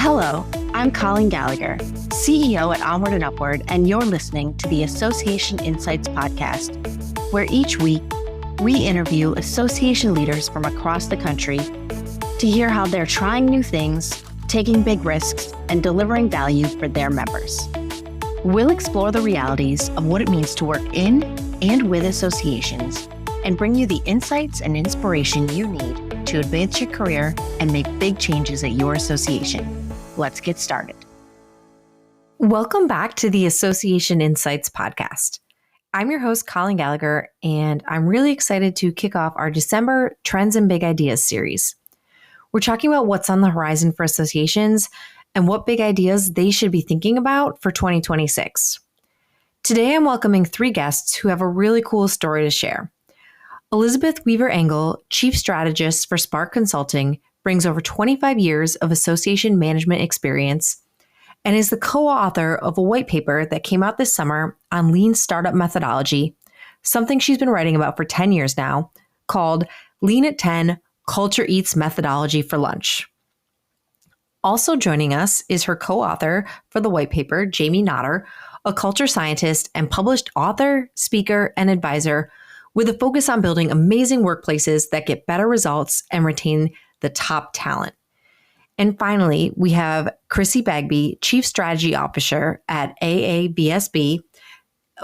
Hello, I'm Colleen Gallagher, CEO at Onward and Upward, and you're listening to the Association Insights podcast, where each week we interview association leaders from across the country to hear how they're trying new things, taking big risks, and delivering value for their members. We'll explore the realities of what it means to work in and with associations and bring you the insights and inspiration you need to advance your career and make big changes at your association. Let's get started. Welcome back to the Association Insights podcast. I'm your host, Colleen Gallagher, and I'm really excited to kick off our December Trends and Big Ideas series. We're talking about what's on the horizon for associations and what big ideas they should be thinking about for 2026. Today, I'm welcoming three guests who have a really cool story to share. Elizabeth Weaver Engel, Chief Strategist for Spark Consulting, brings over 25 years of association management experience and is the co-author of a white paper that came out this summer on lean startup methodology, something she's been writing about for 10 years now, called Lean at 10, Culture Eats Methodology for Lunch. Also joining us is her co-author for the white paper, Jamie Notter, a culture scientist and published author, speaker, and advisor with a focus on building amazing workplaces that get better results and retain the top talent. And finally, we have Chrissy Bagby, Chief Strategy Officer at AAVSB,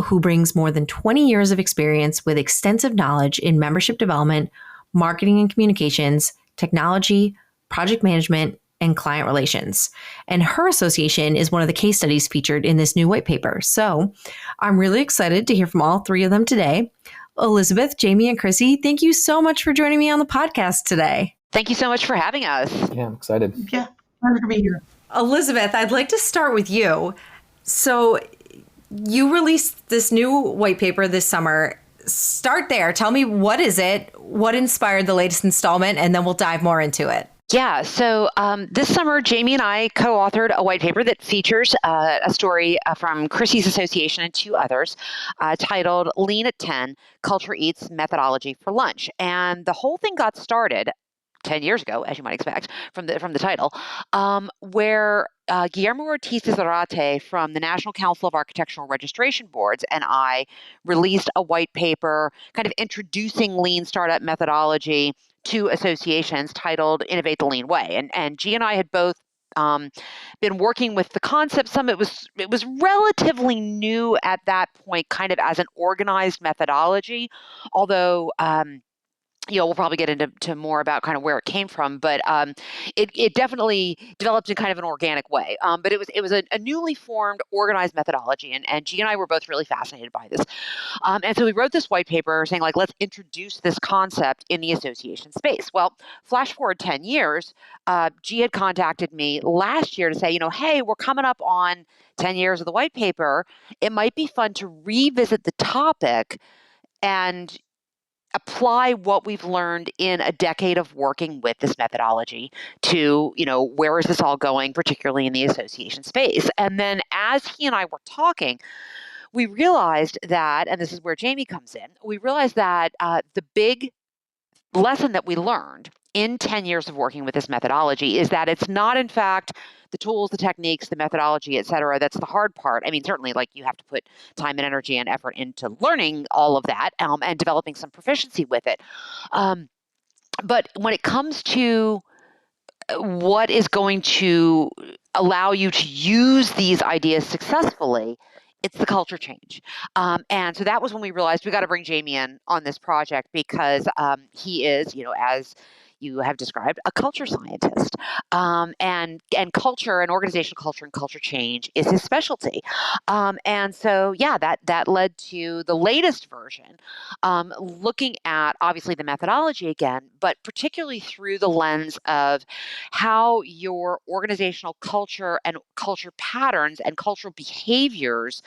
who brings more than 20 years of experience with extensive knowledge in membership development, marketing and communications, technology, project management, and client relations. And her association is one of the case studies featured in this new white paper. So I'm really excited to hear from all three of them today. Elizabeth, Jamie, and Chrissy, thank you so much for joining me on the podcast today. Thank you so much for having us. Yeah, I'm excited. Yeah, pleasure to be here. Elizabeth, I'd like to start with you. So you released this new white paper this summer. Start there. Tell me, what is it? What inspired the latest installment? And then we'll dive more into it. Yeah, so this summer, Jamie and I co-authored a white paper that features a story from Chrissy's association and two others titled Lean at 10, Culture Eats Methodology for Lunch. And the whole thing got started 10 years ago, as you might expect from the title, where Guillermo Ortiz de Zarate from the National Council of Architectural Registration Boards and I released a white paper kind of introducing lean startup methodology to associations titled Innovate the Lean Way. And G and I had both been working with the concept. It was relatively new at that point, kind of as an organized methodology, although we'll probably get into more about kind of where it came from, but it definitely developed in kind of an organic way. But it was a newly formed, organized methodology, and G and I were both really fascinated by this. And so we wrote this white paper saying, like, let's introduce this concept in the association space. Well, flash forward 10 years, G had contacted me last year to say, hey, we're coming up on 10 years of the white paper. It might be fun to revisit the topic and apply what we've learned in a decade of working with this methodology to, where is this all going, particularly in the association space. And then as he and I were talking, we realized that, and this is where Jamie comes in, we realized that the big lesson that we learned in 10 years of working with this methodology is that it's not, in fact, the tools, the techniques, the methodology, et cetera, that's the hard part. I mean, certainly, like, you have to put time and energy and effort into learning all of that and developing some proficiency with it. But when it comes to what is going to allow you to use these ideas successfully, it's the culture change. And so that was when we realized we got to bring Jamie in on this project because he is, as you have described, a culture scientist. And culture and organizational culture and culture change is his specialty. And so, that led to the latest version, looking at obviously the methodology again, but particularly through the lens of how your organizational culture and culture patterns and cultural behaviors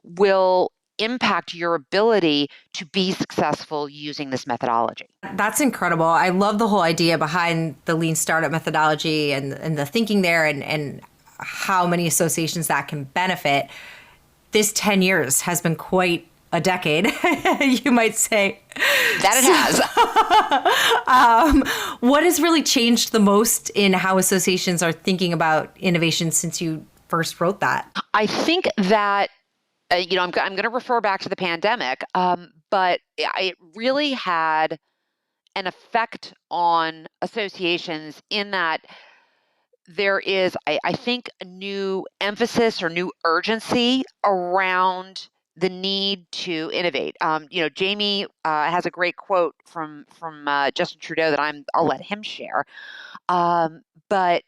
will impact your ability to be successful using this methodology. That's incredible. I love the whole idea behind the lean startup methodology and the thinking there and how many associations that can benefit. This 10 years has been quite a decade, you might say. That it has. What has really changed the most in how associations are thinking about innovation since you first wrote that? I think that, I'm going to refer back to the pandemic, but it really had an effect on associations in that there is, I think, a new emphasis or new urgency around the need to innovate. Jamie has a great quote from Justin Trudeau that I'll let him share. But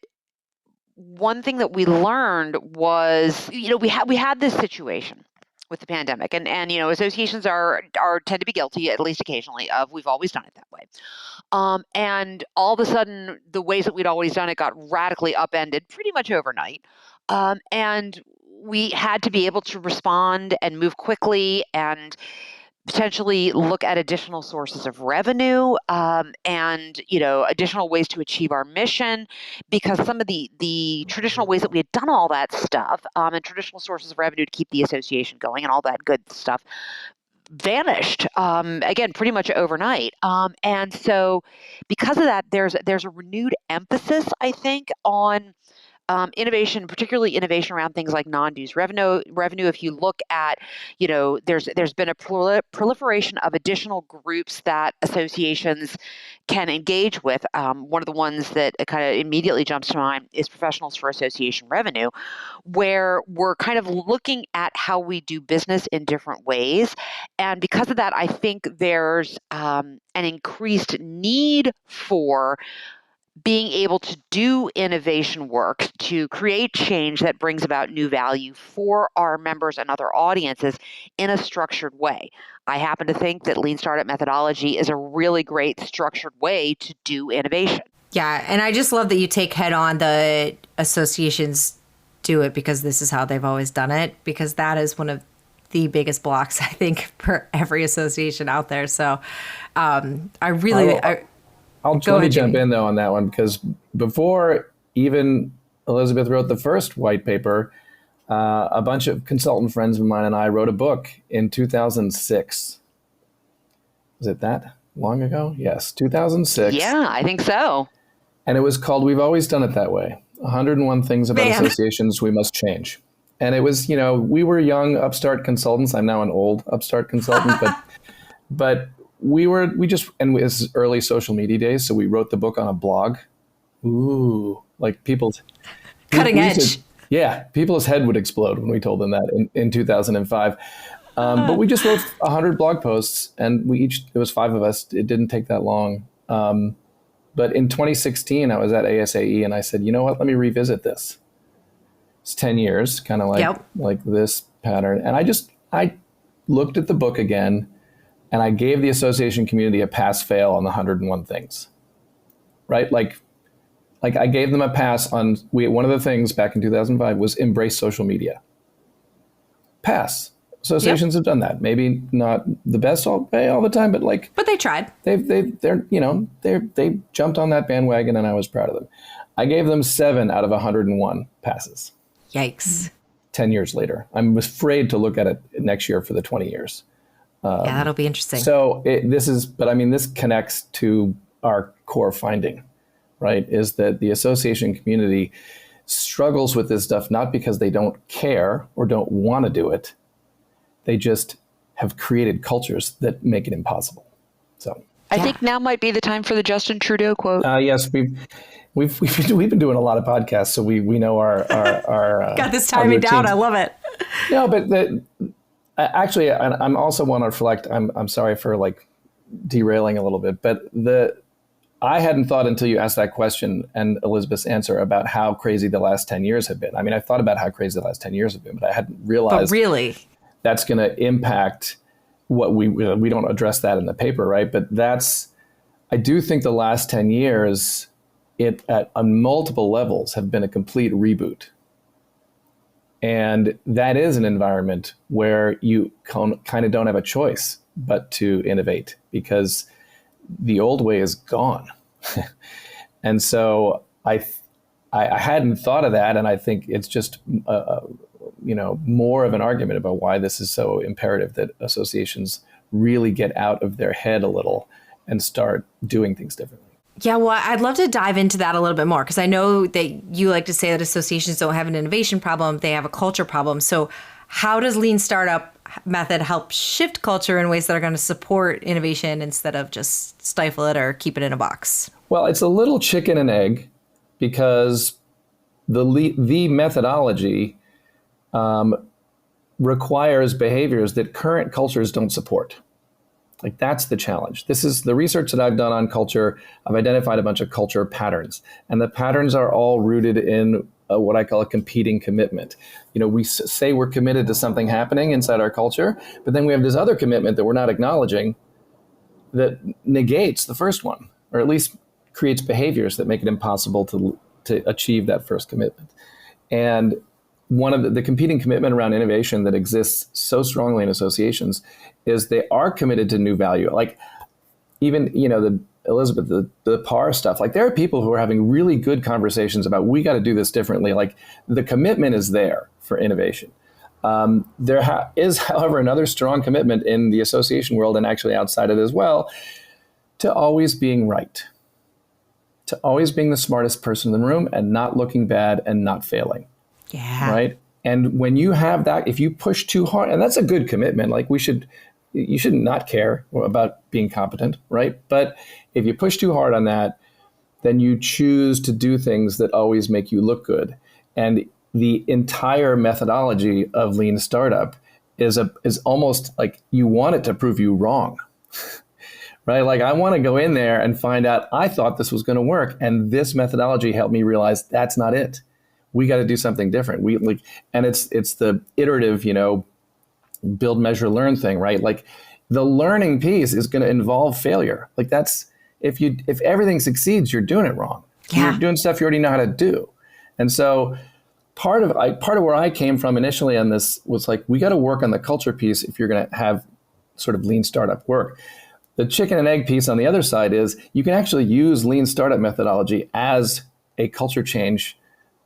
one thing that we learned was, we had this situation with the pandemic, and associations are tend to be guilty, at least occasionally, of we've always done it that way. And all of a sudden, the ways that we'd always done it got radically upended pretty much overnight. And we had to be able to respond and move quickly and potentially look at additional sources of revenue, and additional ways to achieve our mission, because some of the traditional ways that we had done all that stuff, and traditional sources of revenue to keep the association going and all that good stuff vanished, again, pretty much overnight. And so because of that, there's a renewed emphasis, I think, on innovation, particularly innovation around things like non-dues revenue. If you look at, there's been a proliferation of additional groups that associations can engage with. One of the ones that kind of immediately jumps to mind is Professionals for Association Revenue, where we're kind of looking at how we do business in different ways. And because of that, I think there's an increased need for being able to do innovation work to create change that brings about new value for our members and other audiences in a structured way. I happen to think that lean startup methodology is a really great structured way to do innovation. Yeah, and I just love that you take head on the associations do it because this is how they've always done it, because that is one of the biggest blocks, I think, for every association out there. So Let me jump in, though, on that one, because before even Elizabeth wrote the first white paper, a bunch of consultant friends of mine and I wrote a book in 2006. Was it that long ago? Yes, 2006. Yeah, I think so. And it was called We've Always Done It That Way, 101 Things About Associations We Must Change. And it was, we were young upstart consultants. I'm now an old upstart consultant, but and it was early social media days, so we wrote the book on a blog. Ooh, like people's cutting edge. People's head would explode when we told them that in 2005. But we just wrote 100 blog posts, and it was 5 of us. It didn't take that long. But in 2016, I was at ASAE, and I said, you know what? Let me revisit this. It's 10 years, kind of like this pattern. And I looked at the book again. And I gave the association community a pass-fail on the 101 things, right? Like I gave them a pass on, one of the things back in 2005 was embrace social media. Pass. Associations have done that. Maybe not the best way all the time, but they tried. They jumped on that bandwagon, and I was proud of them. I gave them 7 out of 101 passes. Yikes. 10 years later. I'm afraid to look at it next year for the 20 years. That'll be interesting. So this connects to our core finding, right? Is that the association community struggles with this stuff, not because they don't care or don't want to do it. They just have created cultures that make it impossible. So I think now might be the time for the Justin Trudeau quote. Yes, we've been doing a lot of podcasts, so we know our got this timing down. I love it. No, but actually, I'm also want to reflect. I'm sorry for derailing a little bit, but I hadn't thought until you asked that question and Elizabeth's answer about how crazy the last 10 years have been. I mean, I thought about how crazy the last 10 years have been, but I hadn't realized. But really, that's going to impact what we don't address that in the paper, right? But I do think the last 10 years, on multiple levels, have been a complete reboot. And that is an environment where you kind of don't have a choice but to innovate, because the old way is gone. And so I hadn't thought of that, and I think it's just more of an argument about why this is so imperative that associations really get out of their head a little and start doing things differently. Yeah, well, I'd love to dive into that a little bit more, because I know that you like to say that associations don't have an innovation problem, they have a culture problem. So how does Lean Startup method help shift culture in ways that are going to support innovation instead of just stifle it or keep it in a box? Well, it's a little chicken and egg, because the methodology requires behaviors that current cultures don't support. Like, that's the challenge. This is the research that I've done on culture. I've identified a bunch of culture patterns, and the patterns are all rooted in what I call a competing commitment. We say we're committed to something happening inside our culture, but then we have this other commitment that we're not acknowledging that negates the first one, or at least creates behaviors that make it impossible to achieve that first commitment. And one of the competing commitment around innovation that exists so strongly in associations is they are committed to new value. Like, even, the PAR stuff, like, there are people who are having really good conversations about, we got to do this differently. Like, the commitment is there for innovation. There is, however, another strong commitment in the association world, and actually outside it as well, to always being right, to always being the smartest person in the room and not looking bad and not failing. Yeah. Right. And when you have that, if you push too hard, and that's a good commitment, like, you should not care about being competent, right? But if you push too hard on that, then you choose to do things that always make you look good. And the entire methodology of Lean Startup is almost like you want it to prove you wrong, right? Like, I want to go in there and find out, I thought this was going to work, and this methodology helped me realize that's not it. We got to do something different. And it's the iterative, build, measure, learn thing, right? Like, the learning piece is going to involve failure. Like, that's, if everything succeeds, you're doing it wrong. Yeah. You're doing stuff you already know how to do. And so part of where I came from initially on this was like, we got to work on the culture piece if you're going to have sort of Lean Startup work. The chicken and egg piece on the other side is you can actually use Lean Startup methodology as a culture change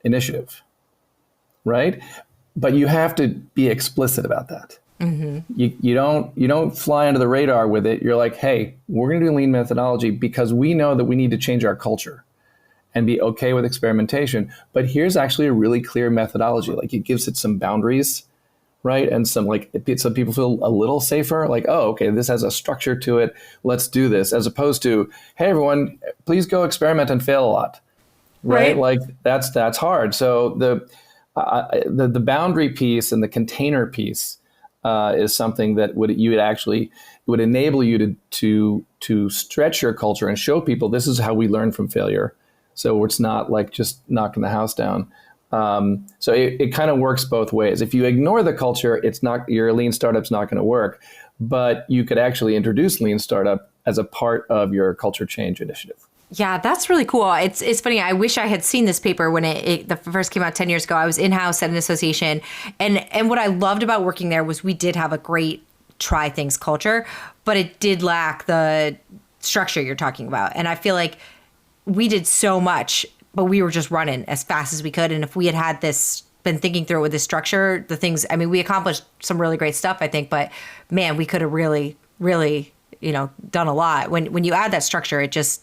initiative, right? But you have to be explicit about that. Mm-hmm. You don't fly under the radar with it. You're like, hey, we're going to do Lean methodology because we know that we need to change our culture and be okay with experimentation. But here's actually a really clear methodology. Like, it gives it some boundaries, right? And some people feel a little safer. Like, oh, okay, this has a structure to it. Let's do this, as opposed to, hey, everyone, please go experiment and fail a lot. Right? Like, that's hard. So the boundary piece and the container piece is something that would enable you to stretch your culture and show people this is how we learn from failure. So it's not like just knocking the house down. So it kind of works both ways. If you ignore the culture, your Lean Startup's not going to work. But you could actually introduce Lean Startup as a part of your culture change initiative. Yeah, that's really cool. It's funny. I wish I had seen this paper when it first came out 10 years ago. I was in-house at an association. And what I loved about working there was we did have a great try things culture, but it did lack the structure you're talking about. And I feel like we did so much, but we were just running as fast as we could. And if we had been thinking through it with this structure, we accomplished some really great stuff, I think, but man, we could have really, really, done a lot. When you add that structure, it just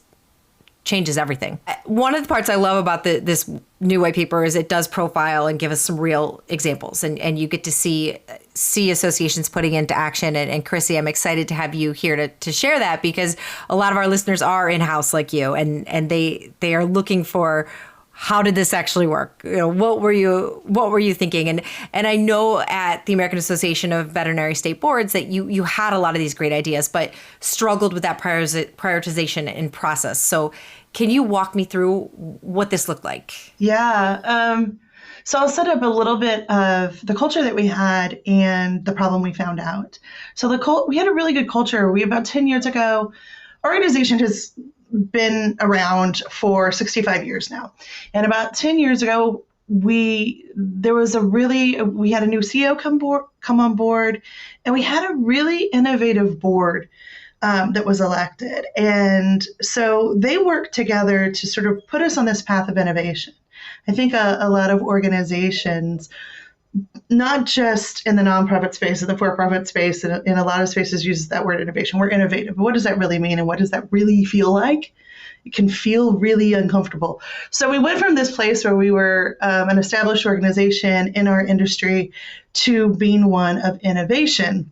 changes everything. One of the parts I love about this new white paper is it does profile and give us some real examples, and you get to see associations putting into action. And Chrissy, I'm excited to have you here to share that, because a lot of our listeners are in-house like you, and they are looking for, how did this actually work? What were you thinking? And I know at the American Association of Veterinary State Boards that you had a lot of these great ideas, but struggled with that prioritization and process. So can you walk me through what this looked like? Yeah. So I'll set up a little bit of the culture that we had and the problem we found out. So we had a really good culture. About 10 years ago, our organization has been around for 65 years now. And about 10 years ago, we had a new CEO come on board, and we had a really innovative board that was elected. And so they worked together to sort of put us on this path of innovation. I think a lot of organizations not just in the nonprofit space, in the for-profit space, in a lot of spaces uses that word innovation. We're innovative. What does that really mean? And what does that really feel like? It can feel really uncomfortable. So we went from this place where we were an established organization in our industry to being one of innovation.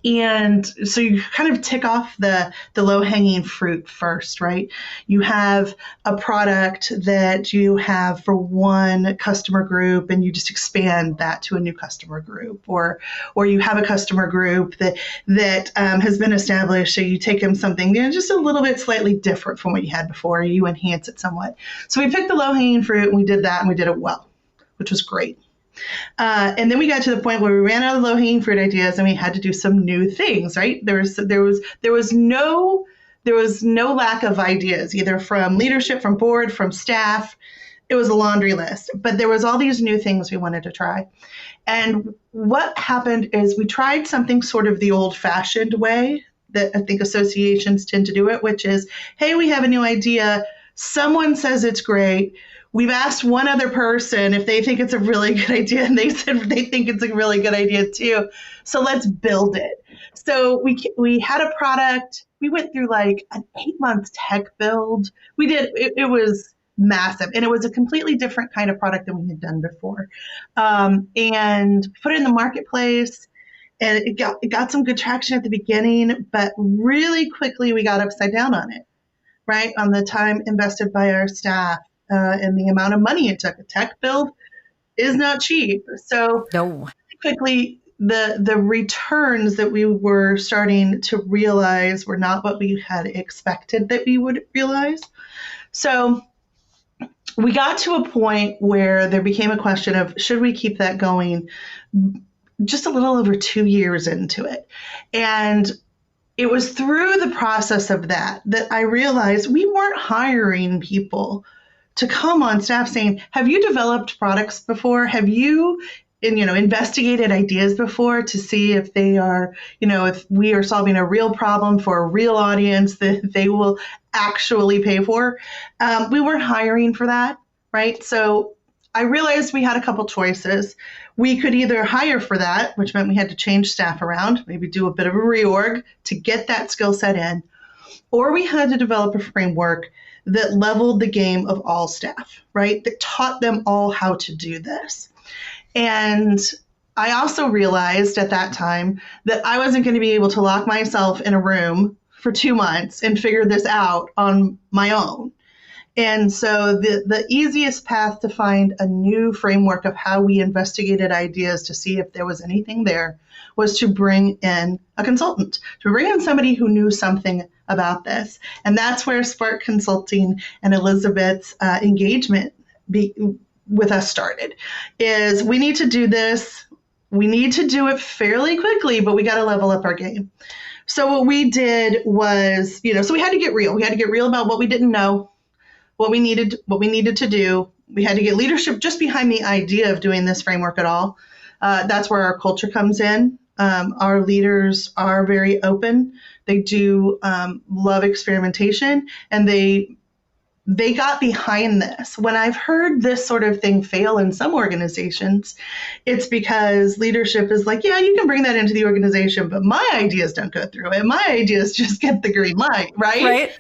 And so you kind of tick off the low-hanging fruit first, right? You have a product that you have for one customer group, and you just expand that to a new customer group, or you have a customer group that has been established, so you take them something just a little bit slightly different from what you had before. You enhance it somewhat. So we picked the low-hanging fruit, and we did that, and we did it well, which was great. And then we got to the point where we ran out of low-hanging fruit ideas, and we had to do some new things, right? There was no lack of ideas, either from leadership, from board, from staff. It was a laundry list, but there was all these new things we wanted to try. And what happened is we tried something sort of the old-fashioned way that I think associations tend to do it, which is, hey, we have a new idea. Someone says it's great. We've asked one other person if they think it's a really good idea, and they said they think it's a really good idea too. So let's build it. So we had a product. We went through like an 8-month tech build. We did. It was massive, and it was a completely different kind of product than we had done before. And put it in the marketplace, and it got some good traction at the beginning, but really quickly we got upside down on it, right? On the time invested by our staff. And the amount of money it took. A tech build is not cheap. So No. quickly, the returns that we were starting to realize were not what we had expected that we would realize. So we got to a point where there became a question of, should we keep that going? Just a little over 2 years into it. And it was through the process of that I realized we weren't hiring people to come on staff saying, have you developed products before? Have you investigated ideas before to see if they are, if we are solving a real problem for a real audience that they will actually pay for? We weren't hiring for that, right? So I realized we had a couple choices. We could either hire for that, which meant we had to change staff around, maybe do a bit of a reorg to get that skill set in, or we had to develop a framework that leveled the game of all staff, right? That taught them all how to do this. And I also realized at that time that I wasn't going to be able to lock myself in a room for 2 months and figure this out on my own. And so the easiest path to find a new framework of how we investigated ideas to see if there was anything there was to bring in a consultant, to bring in somebody who knew something about this. And that's where Spark Consulting and Elizabeth's engagement with us started, is we need to do this. We need to do it fairly quickly, but we got to level up our game. So what we did was, so we had to get real. We had to get real about what we didn't know, what we needed to do. We had to get leadership just behind the idea of doing this framework at all. That's where our culture comes in. Our leaders are very open. They do love experimentation, and they got behind this. When I've heard this sort of thing fail in some organizations, it's because leadership is like, yeah, you can bring that into the organization, but my ideas don't go through it. My ideas just get the green light, right? Right.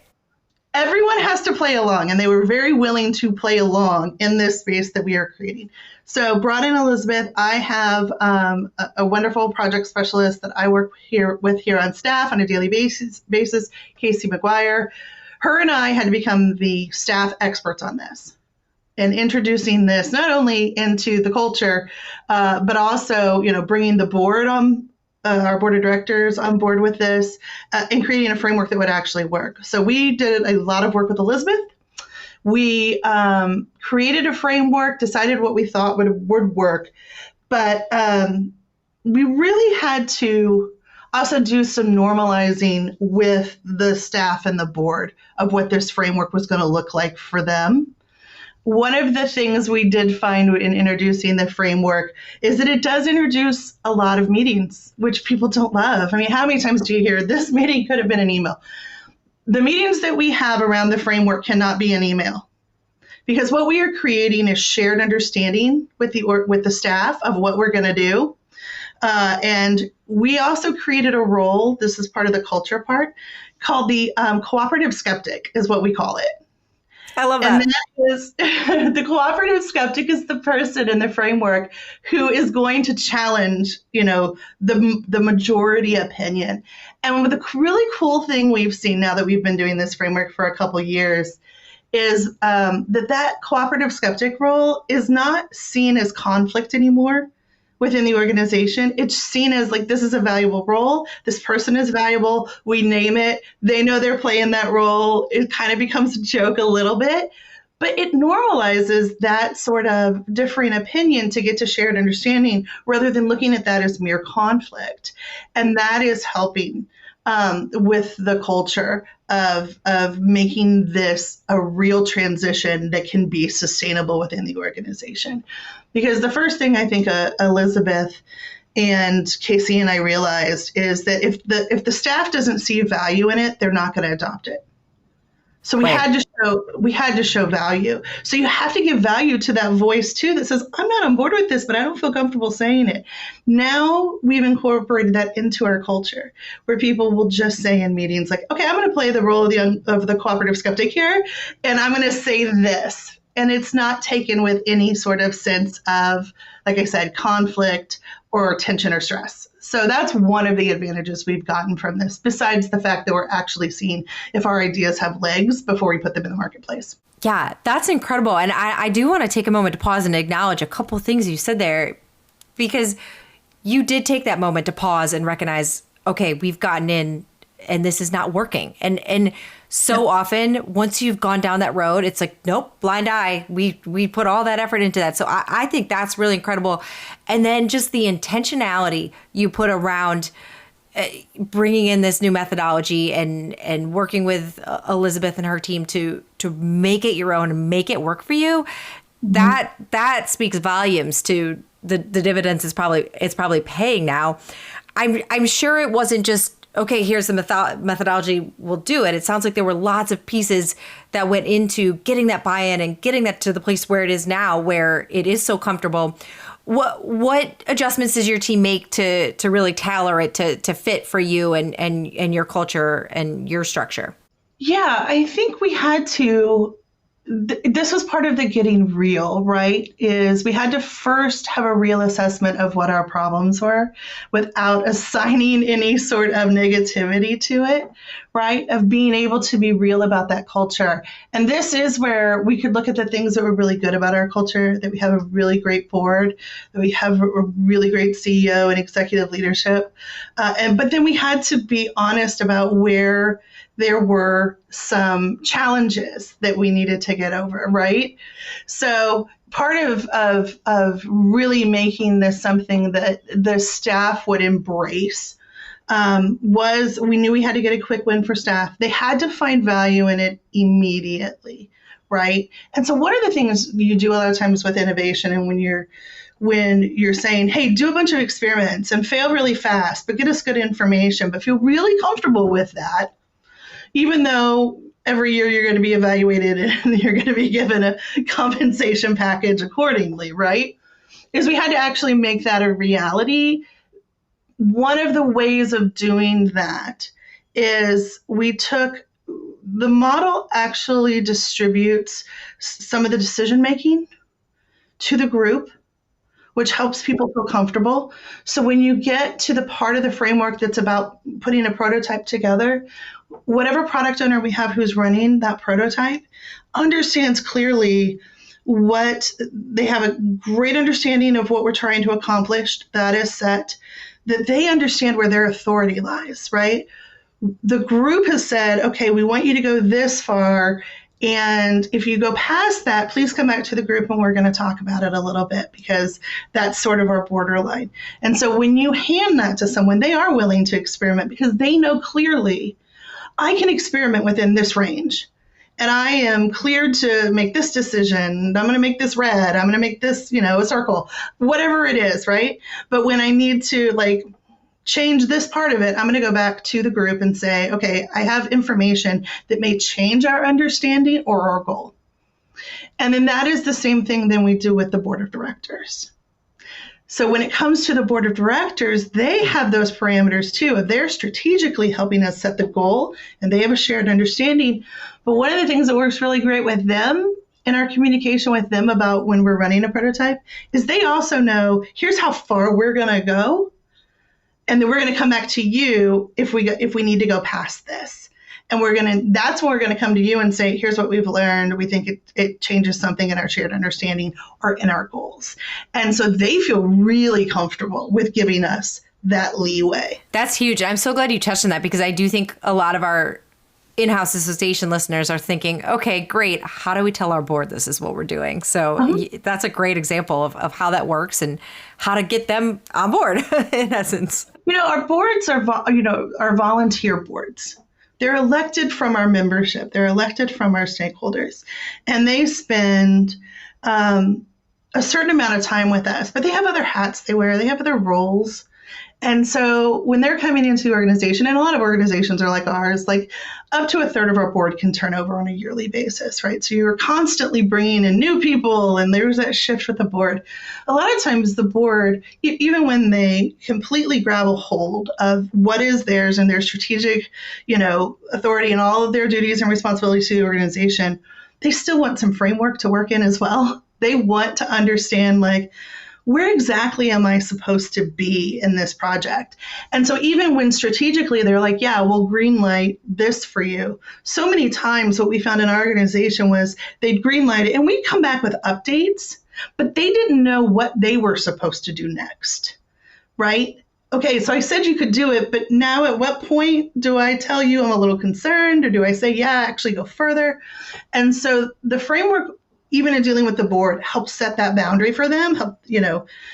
Everyone has to play along, and they were very willing to play along in this space that we are creating. So brought in Elizabeth. I have a wonderful project specialist that I work with here on staff on a daily basis, Casey McGuire. Her and I had to become the staff experts on this and introducing this not only into the culture, but also, bringing the board on, our board of directors on board with this, and creating a framework that would actually work. So we did a lot of work with Elizabeth. We created a framework, decided what we thought would work, but we really had to also do some normalizing with the staff and the board of what this framework was going to look like for them. One of the things we did find in introducing the framework is that it does introduce a lot of meetings, which people don't love. I mean, how many times do you hear this meeting could have been an email? The meetings that we have around the framework cannot be an email, because what we are creating is shared understanding with the staff of what we're going to do. And we also created a role, this is part of the culture part, called the cooperative skeptic is what we call it. I love that. And that is the cooperative skeptic is the person in the framework who is going to challenge, the majority opinion. And the really cool thing we've seen now that we've been doing this framework for a couple years is that cooperative skeptic role is not seen as conflict anymore within the organization. It's seen as like, this is a valuable role. This person is valuable. We name it. They know they're playing that role. It kind of becomes a joke a little bit, but it normalizes that sort of differing opinion to get to shared understanding rather than looking at that as mere conflict. And that is helping with the culture of making this a real transition that can be sustainable within the organization. Because the first thing I think Elizabeth and Casey and I realized is that if the staff doesn't see value in it, they're not going to adopt it. So we had to show value. So you have to give value to that voice too that says, I'm not on board with this, but I don't feel comfortable saying it. Now we've incorporated that into our culture where people will just say in meetings like, okay, I'm going to play the role of the cooperative skeptic here, and I'm going to say this. And it's not taken with any sort of sense of, like I said, conflict or tension or stress. So that's one of the advantages we've gotten from this, besides the fact that we're actually seeing if our ideas have legs before we put them in the marketplace. Yeah, that's incredible. And I do want to take a moment to pause and acknowledge a couple of things you said there, because you did take that moment to pause and recognize, okay, we've gotten in and this is not working. And so often, once you've gone down that road, it's like, nope, blind eye. We put all that effort into that. So I think that's really incredible. And then just the intentionality you put around bringing in this new methodology and working with Elizabeth and her team to make it your own and make it work for you. Mm-hmm. That speaks volumes to the dividends it's probably paying now. I'm sure it wasn't just, okay, here's the methodology, we'll do it. It sounds like there were lots of pieces that went into getting that buy-in and getting that to the place where it is now, where it is so comfortable. What adjustments does your team make to really tailor it to fit for you and your culture and your structure? Yeah, I think we had to, this was part of the getting real, right? Is we had to first have a real assessment of what our problems were without assigning any sort of negativity to it, right? Of being able to be real about that culture. And this is where we could look at the things that were really good about our culture, that we have a really great board, that we have a really great CEO and executive leadership. But then we had to be honest about where there were some challenges that we needed to get over, right? So part of really making this something that the staff would embrace was we knew we had to get a quick win for staff. They had to find value in it immediately, right? And so one of the things you do a lot of times with innovation, and when you're saying, hey, do a bunch of experiments and fail really fast, but get us good information, but feel really comfortable with that, even though every year you're going to be evaluated and you're going to be given a compensation package accordingly, right? Is we had to actually make that a reality. One of the ways of doing that is we took, the model actually distributes some of the decision making to the group, which helps people feel comfortable. So when you get to the part of the framework that's about putting a prototype together, whatever product owner we have who's running that prototype understands clearly what they have, a great understanding of what we're trying to accomplish. That is set, that they understand where their authority lies, right? The group has said, okay, we want you to go this far. And if you go past that, please come back to the group and we're going to talk about it a little bit, because that's sort of our borderline. And so when you hand that to someone, they are willing to experiment because they know clearly, I can experiment within this range. And I am cleared to make this decision. I'm going to make this red. I'm going to make this, a circle, whatever it is, right? But when I need to change this part of it, I'm going to go back to the group and say, okay, I have information that may change our understanding or our goal. And then that is the same thing then we do with the board of directors. So when it comes to the board of directors, they have those parameters too. They're strategically helping us set the goal, and they have a shared understanding. But one of the things that works really great with them in our communication with them about when we're running a prototype is they also know, here's how far we're going to go, and then we're going to come back to you if we need to go past this. And that's when we're going to come to you and say, here's what we've learned. We think it changes something in our shared understanding or in our goals. And so they feel really comfortable with giving us that leeway. That's huge. I'm so glad you touched on that, because I do think a lot of our in-house association listeners are thinking, okay, great. How do we tell our board this is what we're doing? So that's a great example of how that works and how to get them on board in essence. Our boards are volunteer boards. They're elected from our membership. They're elected from our stakeholders, and they spend a certain amount of time with us, but they have other hats they wear. They have other roles. And so when they're coming into the organization, and a lot of organizations are like ours, like up to a third of our board can turn over on a yearly basis, right? So you're constantly bringing in new people, and there's that shift with the board. A lot of times the board, even when they completely grab a hold of what is theirs and their strategic, authority and all of their duties and responsibilities to the organization, they still want some framework to work in as well. They want to understand, like, where exactly am I supposed to be in this project? And so even when strategically they're like, yeah, we'll green light this for you. So many times what we found in our organization was they'd green light it and we'd come back with updates, but they didn't know what they were supposed to do next, right? Okay, so I said you could do it, but now at what point do I tell you I'm a little concerned, or do I say, yeah, actually go further? And so the framework, even in dealing with the board, helps set that boundary for them, help,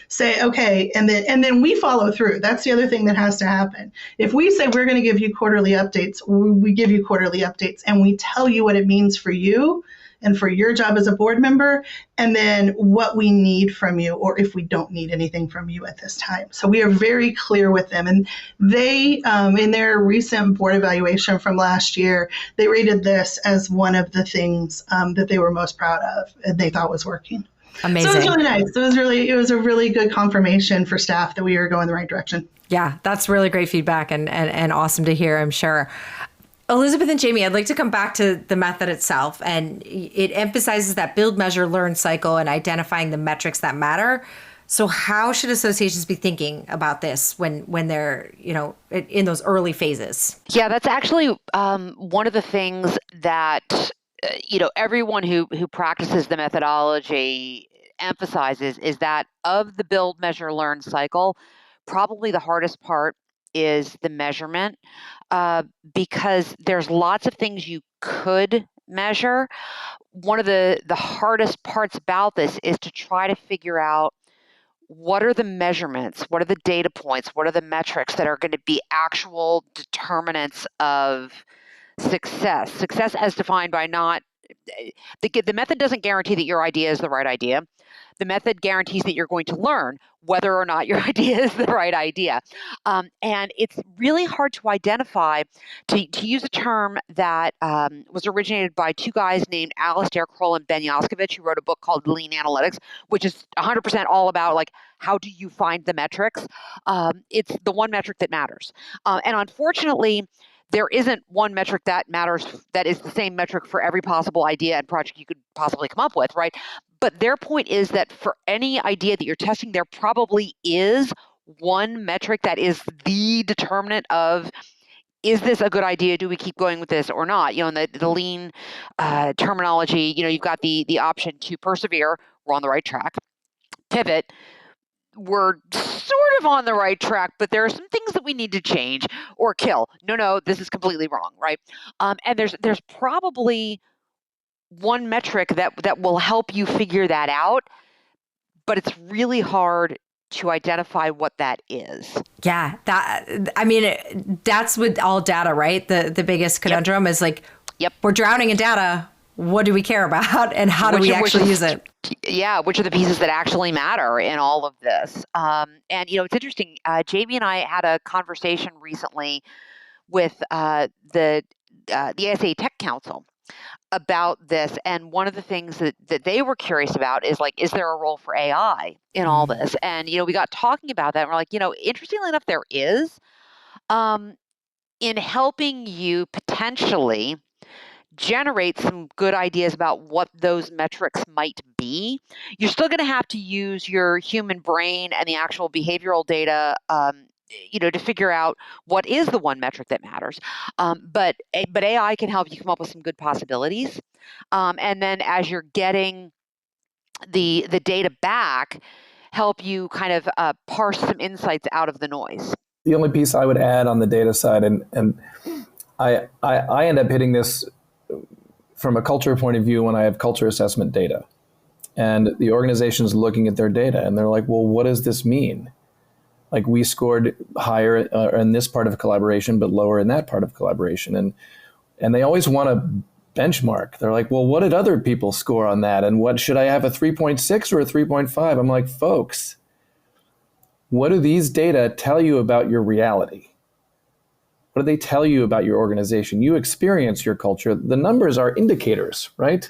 say, okay, and then we follow through. That's the other thing that has to happen. If we say we're going to give you quarterly updates, we give you quarterly updates, and we tell you what it means for you and for your job as a board member, and then what we need from you, or if we don't need anything from you at this time. So we are very clear with them. And they, in their recent board evaluation from last year, they rated this as one of the things that they were most proud of and they thought was working. Amazing. So it was really nice. It was a really good confirmation for staff that we were going the right direction. Yeah, that's really great feedback and awesome to hear, I'm sure. Elizabeth and Jamie, I'd like to come back to the method itself, and it emphasizes that build, measure, learn cycle and identifying the metrics that matter. So how should associations be thinking about this when they're, in those early phases? Yeah, that's actually one of the things that, everyone who practices the methodology emphasizes is that of the build, measure, learn cycle, probably the hardest part is the measurement, because there's lots of things you could measure. One of the hardest parts about this is to try to figure out what are the measurements, what are the data points, what are the metrics that are going to be actual determinants of success. Success as defined by not, the method doesn't guarantee that your idea is the right idea. The method guarantees that you're going to learn whether or not your idea is the right idea. And it's really hard to identify, to use a term that was originated by two guys named Alistair Kroll and Ben Yaskovich, who wrote a book called Lean Analytics, which is 100% all about, like, how do you find the metrics? It's the one metric that matters. And unfortunately, there isn't one metric that matters that is the same metric for every possible idea and project you could possibly come up with, right? But their point is that for any idea that you're testing, there probably is one metric that is the determinant of, is this a good idea? Do we keep going with this or not? In the lean terminology, you've got the option to persevere, we're on the right track. Pivot, we're sort of on the right track, but there are some things that we need to change, or kill. No, this is completely wrong, right? And there's probably one metric that will help you figure that out, but it's really hard to identify what that is. Yeah, that's with all data, right? The biggest conundrum is like, we're drowning in data. What do we care about, and how do we actually use it? Yeah, which are the pieces that actually matter in all of this? And it's interesting. Jamie and I had a conversation recently with the ASA Tech Council, about this. And one of the things that they were curious about is like, is there a role for AI in all this? And, we got talking about that. And we're like, interestingly enough, there is, in helping you potentially generate some good ideas about what those metrics might be. You're still going to have to use your human brain and the actual behavioral data, to figure out what is the one metric that matters. But AI can help you come up with some good possibilities. And then as you're getting the data back, help you kind of parse some insights out of the noise. The only piece I would add on the data side, and I end up hitting this from a culture point of view when I have culture assessment data. And the organization's looking at their data and they're like, well, what does this mean? Like, we scored higher in this part of collaboration, but lower in that part of collaboration. And they always want to benchmark. They're like, well, what did other people score on that? And what should I have, a 3.6 or a 3.5? I'm like, folks, what do these data tell you about your reality? What do they tell you about your organization? You experience your culture. The numbers are indicators, right?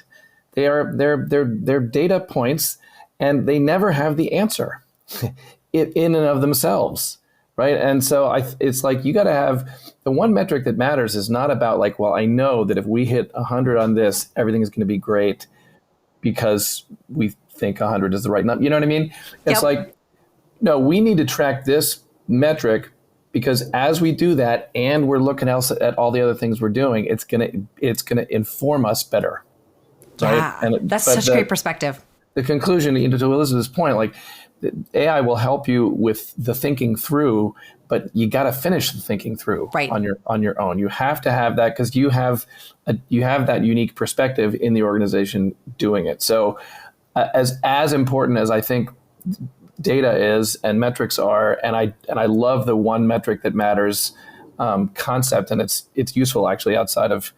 They're data points, and they never have the answer in and of themselves, right? And so it's like, you got to have the one metric that matters is not about like, well, I know that if we hit 100 on this, everything is going to be great because we think 100 is the right number. You know what I mean? It's like, no, we need to track this metric, because as we do that, and we're looking at all the other things we're doing, it's gonna inform us better, right? Yeah, and that's such a great perspective. The conclusion, to Elizabeth's point, like, AI will help you with the thinking through, but you got to finish the thinking through on your own. You have to have that, because you have that unique perspective in the organization doing it. So, as important as I think data is and metrics are, and I love the one metric that matters concept, and it's useful actually outside of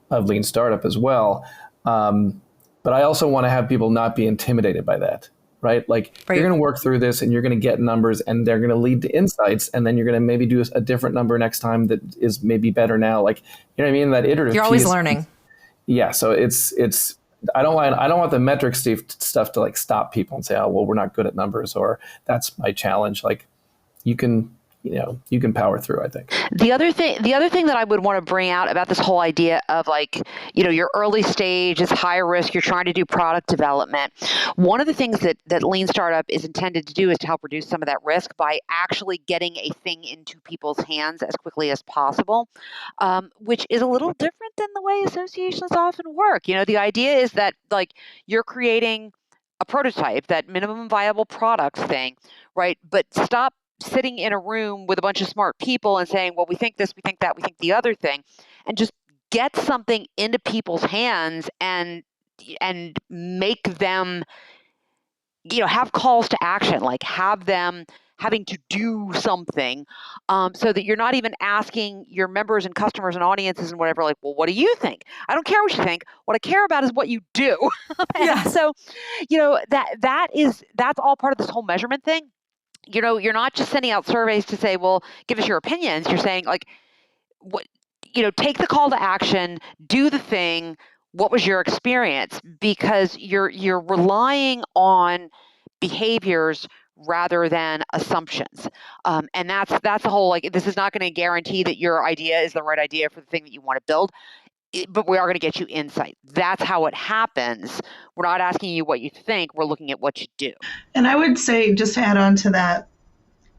lean startup as well. But I also want to have people not be intimidated by that, right? Like, you're going to work through this and you're going to get numbers, and they're going to lead to insights, and then you're going to maybe do a different number next time that is maybe better now. Like, you know what I mean? That iterative. You're always learning. Yeah. So it's. I don't want the metric stuff to like stop people and say, oh, well, we're not good at numbers, or that's my challenge. Like, you can power through, I think. The other thing that I would want to bring out about this whole idea of like, your early stage is high risk, you're trying to do product development. One of the things that Lean Startup is intended to do is to help reduce some of that risk by actually getting a thing into people's hands as quickly as possible, which is a little different than the way associations often work. The idea is that like, you're creating a prototype, that minimum viable product thing, right? But stop sitting in a room with a bunch of smart people and saying, well, we think this, we think that, we think the other thing, and just get something into people's hands and make them, have calls to action, like have them having to do something, so that you're not even asking your members and customers and audiences and whatever, like, well, what do you think? I don't care what you think. What I care about is what you do. Yeah. So, that's all part of this whole measurement thing. You're not just sending out surveys to say, well, give us your opinions. You're saying like, what, take the call to action, do the thing. What was your experience? Because you're relying on behaviors rather than assumptions. And that's the whole, like, this is not going to guarantee that your idea is the right idea for the thing that you want to build, but we are going to get you insight. That's how it happens. We're not asking you what you think. We're looking at what you do. And I would say, just to add on to that,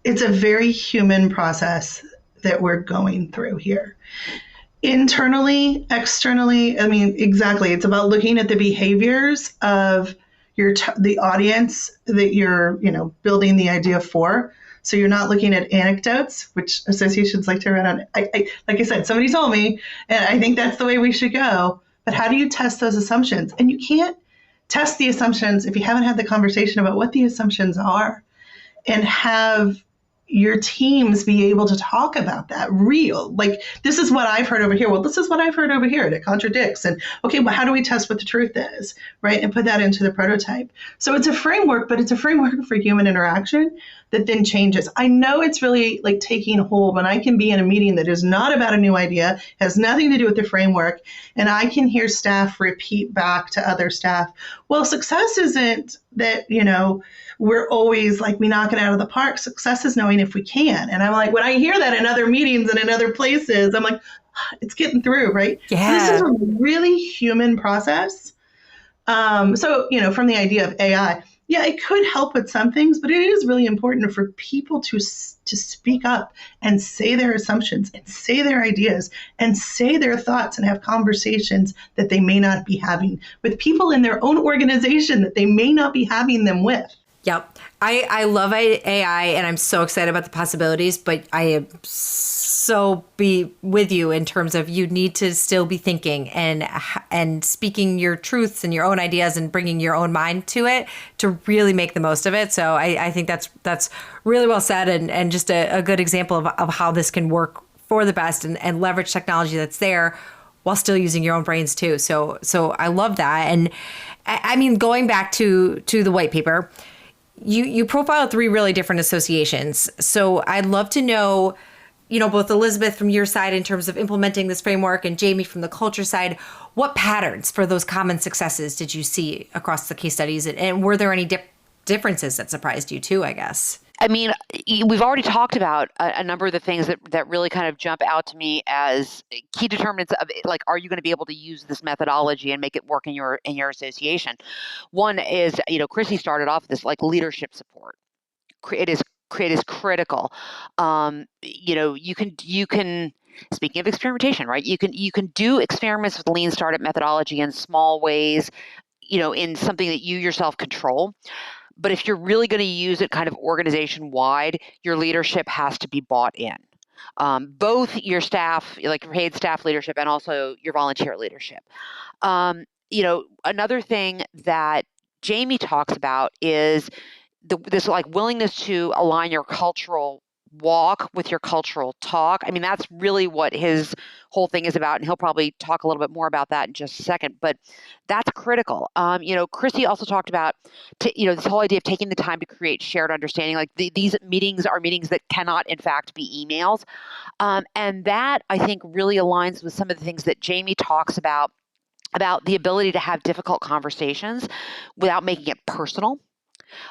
it's a very human process that we're going through here. Internally, externally, exactly. It's about looking at the behaviors of the audience that you're, building the idea for. So you're not looking at anecdotes, which associations like to run on. Like I said, somebody told me, and I think that's the way we should go. But how do you test those assumptions? And you can't test the assumptions if you haven't had the conversation about what the assumptions are, and have your teams be able to talk about that real, like, this is what I've heard over here. Well, this is what I've heard over here. And it contradicts. And okay, well, how do we test what the truth is, right? And put that into the prototype. So it's a framework, but it's a framework for human interaction that then changes. I know it's really like taking hold when I can be in a meeting that is not about a new idea, has nothing to do with the framework, and I can hear staff repeat back to other staff, well, success isn't that, we're always like, we knock it out of the park. Success is knowing if we can. And I'm like, when I hear that in other meetings and in other places, I'm like, it's getting through, right? Yeah. So this is a really human process. So, from the idea of AI, yeah, it could help with some things, but it is really important for people to speak up and say their assumptions and say their ideas and say their thoughts and have conversations that they may not be having with people in their own organization that they may not be having them with. Yep. I love AI and I'm so excited about the possibilities, but I am so be with you in terms of you need to still be thinking and speaking your truths and your own ideas and bringing your own mind to it to really make the most of it. So I think that's really well said and just a good example of how this can work for the best and leverage technology that's there while still using your own brains too. So I love that. And I mean, going back to the white paper, you profiled 3 really different associations. So I'd love to know, both Elizabeth from your side in terms of implementing this framework and Jamie from the culture side, what patterns for those common successes did you see across the case studies? And were there any differences that surprised you too, I guess? I mean, we've already talked about a number of the things that really kind of jump out to me as key determinants of, like, are you going to be able to use this methodology and make it work in your association? One is, Chrissy started off this like leadership support. It is critical. You can speaking of experimentation, right? You can do experiments with lean startup methodology in small ways, in something that you yourself control. But if you're really going to use it kind of organization wide, your leadership has to be bought in. Both your staff, like your paid staff leadership, and also your volunteer leadership. Another thing that Jamie talks about is this like willingness to align your cultural walk with your cultural talk. I mean, that's really what his whole thing is about, and he'll probably talk a little bit more about that in just a second, but that's critical. Chrissy also talked about, this whole idea of taking the time to create shared understanding. Like these meetings are meetings that cannot, in fact, be emails. And that, I think, really aligns with some of the things that Jamie talks about the ability to have difficult conversations without making it personal.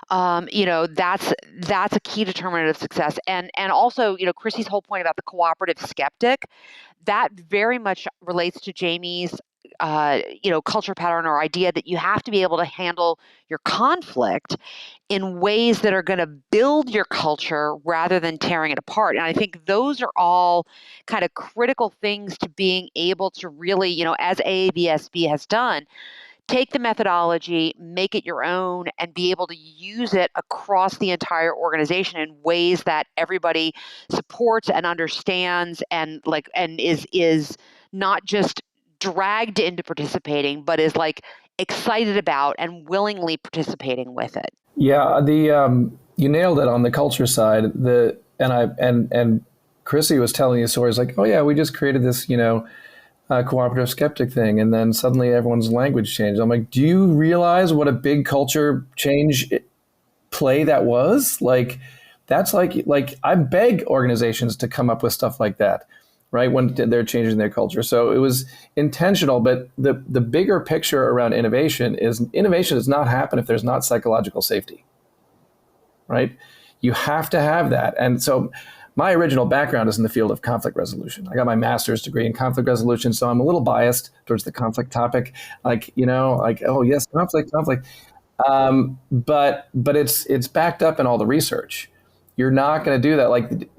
That's a key determinant of success. And also, Chrissy's whole point about the cooperative skeptic, that very much relates to Jamie's, culture pattern or idea that you have to be able to handle your conflict in ways that are going to build your culture rather than tearing it apart. And I think those are all kind of critical things to being able to really, as AAVSB has done, take the methodology, make it your own, and be able to use it across the entire organization in ways that everybody supports and understands and is not just dragged into participating, but is like excited about and willingly participating with it. Yeah, you nailed it on the culture side. And Chrissy was telling you stories like, oh yeah, we just created this, cooperative skeptic thing, and then suddenly everyone's language changed. I'm like, do you realize what a big culture change play that was? Like, that's like I beg organizations to come up with stuff like that, right? When they're changing their culture. So it was intentional, but the bigger picture around innovation does not happen if there's not psychological safety, right? You have to have that. And so my original background is in the field of conflict resolution. I got my master's degree in conflict resolution, so I'm a little biased towards the conflict topic. Oh yes, conflict. But it's backed up in all the research. You're not going to do that. Like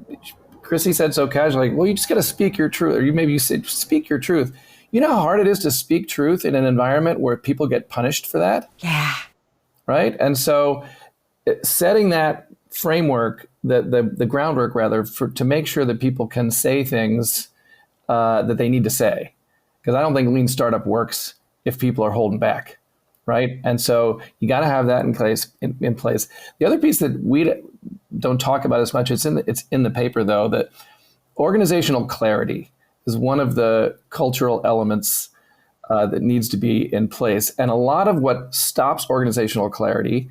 Chrissy said so casually, well, you just got to speak your truth, or you said speak your truth. You know how hard it is to speak truth in an environment where people get punished for that? Yeah. Right? And so setting that framework, the groundwork rather, to make sure that people can say things that they need to say. Because I don't think lean startup works if people are holding back, right? And so you got to have that in place. The other piece that we don't talk about as much, it's in the paper though, that organizational clarity is one of the cultural elements that needs to be in place. And a lot of what stops organizational clarity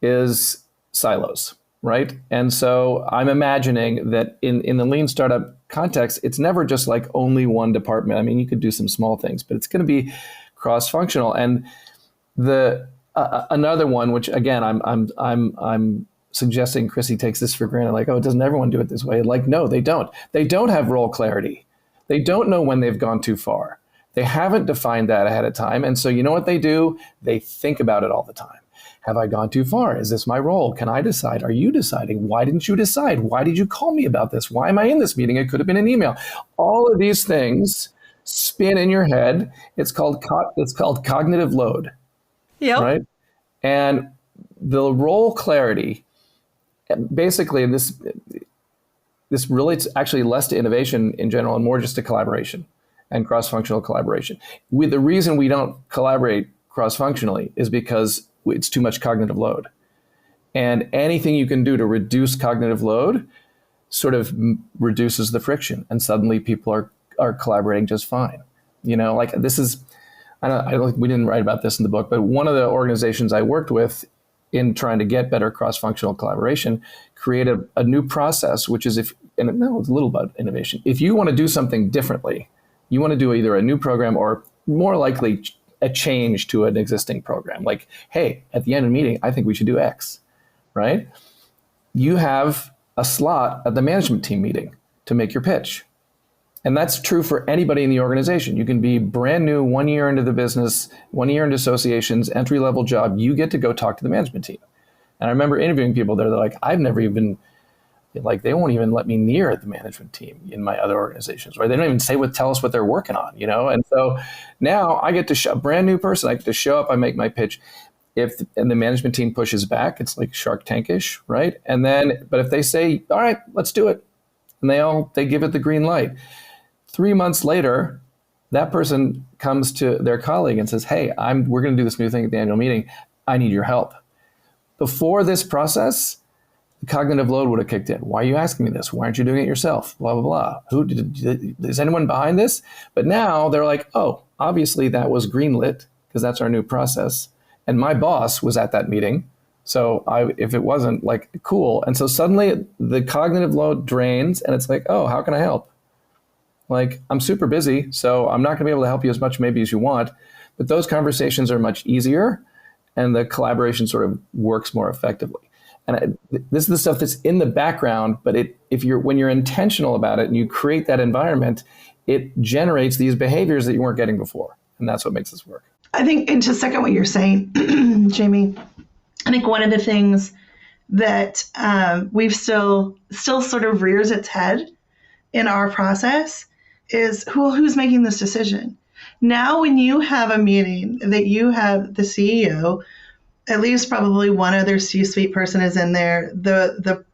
is silos, right? And so I'm imagining that in the lean startup context, it's never just like only one department. I mean, you could do some small things, but it's going to be cross-functional. And another one, which again, I'm suggesting Chrissy takes this for granted, like, oh, doesn't everyone do it this way? Like, no, they don't. They don't have role clarity. They don't know when they've gone too far. They haven't defined that ahead of time. And so you know what they do? They think about it all the time. Have I gone too far? Is this my role? Can I decide? Are you deciding? Why didn't you decide? Why did you call me about this? Why am I in this meeting? It could have been an email. All of these things spin in your head. It's called cognitive load. Yep. Right? And the role clarity, basically, this relates actually less to innovation in general and more just to collaboration and cross-functional collaboration. The reason we don't collaborate cross-functionally is because it's too much cognitive load. And anything you can do to reduce cognitive load sort of reduces the friction, and suddenly people are collaborating just fine. You know, like this is, I don't we didn't write about this in the book, but one of the organizations I worked with in trying to get better cross-functional collaboration created a new process, which is it's a little about innovation. If you want to do something differently, you want to do either a new program or more likely a change to an existing program. Like, hey, at the end of the meeting, I think we should do X, right? You have a slot at the management team meeting to make your pitch. And that's true for anybody in the organization. You can be brand new, 1 year into the business, 1 year into associations, entry-level job. You get to go talk to the management team. And I remember interviewing people there. They're like, I've never even, like, they won't even let me near the management team in my other organizations, right? They don't even tell us what they're working on, you know? And so now I get to a brand new person. I get to show up, I make my pitch. And the management team pushes back, it's like Shark Tank-ish, right? But if they say, all right, let's do it. And they give it the green light. 3 months later, that person comes to their colleague and says, hey, we're going to do this new thing at the annual meeting. I need your help. Before this process, the cognitive load would have kicked in. Why are you asking me this? Why aren't you doing it yourself? Blah, blah, blah. Is anyone behind this? But now they're like, oh, obviously that was greenlit because that's our new process. And my boss was at that meeting. So if it wasn't, like, cool. And so suddenly the cognitive load drains and it's like, oh, how can I help? Like, I'm super busy, so I'm not going to be able to help you as much maybe as you want. But those conversations are much easier and the collaboration sort of works more effectively. And this is the stuff that's in the background, but when you're intentional about it and you create that environment, it generates these behaviors that you weren't getting before. And that's what makes this work. I think, and to second what you're saying, Jamie, I think one of the things that we've still sort of rears its head in our process is who's making this decision. Now, when you have a meeting that you have the CEO, at least probably one other C-suite person is in there, the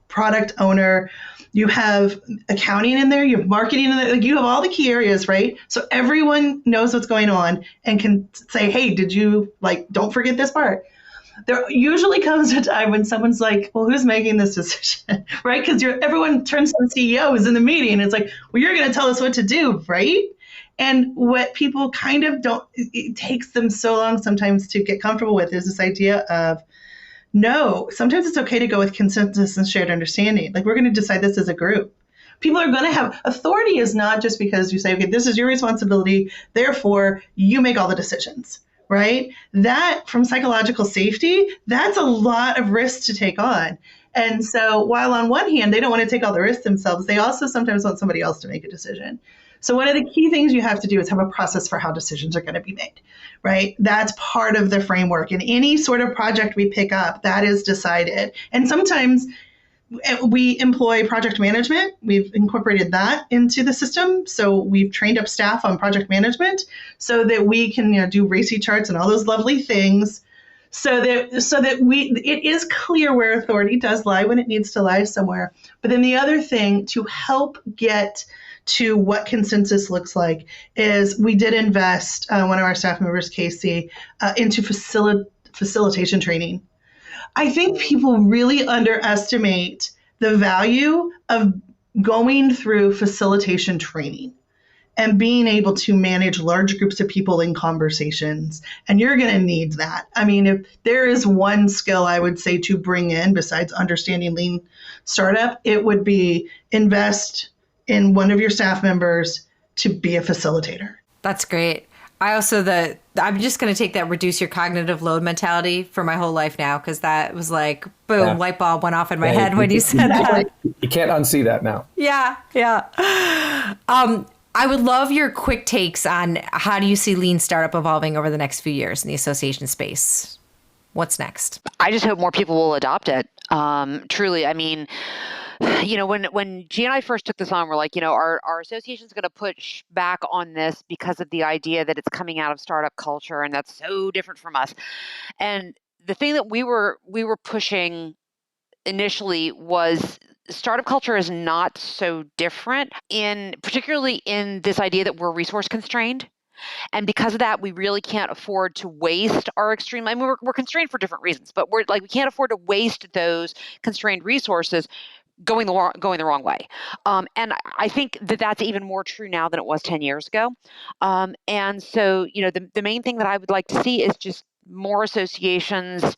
product owner, you have accounting in there, you have marketing in there, like you have all the key areas, right? So everyone knows what's going on and can say, hey, did you, like, don't forget this part. There usually comes a time when someone's like, well, who's making this decision, right? Because everyone turns to the CEO who's in the meeting. And it's like, well, you're going to tell us what to do, right? And what people kind of don't, it takes them so long sometimes to get comfortable with is this idea of, no, sometimes it's okay to go with consensus and shared understanding. Like, we're going to decide this as a group. People are going to have authority is not just because you say, okay, this is your responsibility, therefore you make all the decisions, right? That, from psychological safety, that's a lot of risk to take on. And so while on one hand, they don't want to take all the risks themselves, they also sometimes want somebody else to make a decision. So one of the key things you have to do is have a process for how decisions are going to be made, right? That's part of the framework. In any sort of project we pick up, that is decided. And sometimes we employ project management. We've incorporated that into the system. So we've trained up staff on project management so that we can do RACI charts and all those lovely things so that it is clear where authority does lie when it needs to lie somewhere. But then the other thing to help get to what consensus looks like is we did invest, one of our staff members, Casey, into facilitation training. I think people really underestimate the value of going through facilitation training and being able to manage large groups of people in conversations. And you're going to need that. I mean, if there is one skill I would say to bring in besides understanding lean startup, it would be invest in one of your staff members to be a facilitator. That's great. I'm just going to take that reduce your cognitive load mentality for my whole life now, because that was like, boom, light bulb went off in my head when you said that. You can't unsee that now. Yeah. I would love your quick takes on how do you see lean startup evolving over the next few years in the association space? What's next? I just hope more people will adopt it. Truly, I mean, when G and I first took this on, we're like, our association is going to push back on this because of the idea that it's coming out of startup culture, and that's so different from us. And the thing that we were pushing initially was startup culture is not so different, particularly in this idea that we're resource constrained. And because of that, we really can't afford to waste our extreme. I mean, we're constrained for different reasons, but we can't afford to waste those constrained resources going the wrong way. And I think that that's even more true now than it was 10 years ago. And so, the main thing that I would like to see is just more associations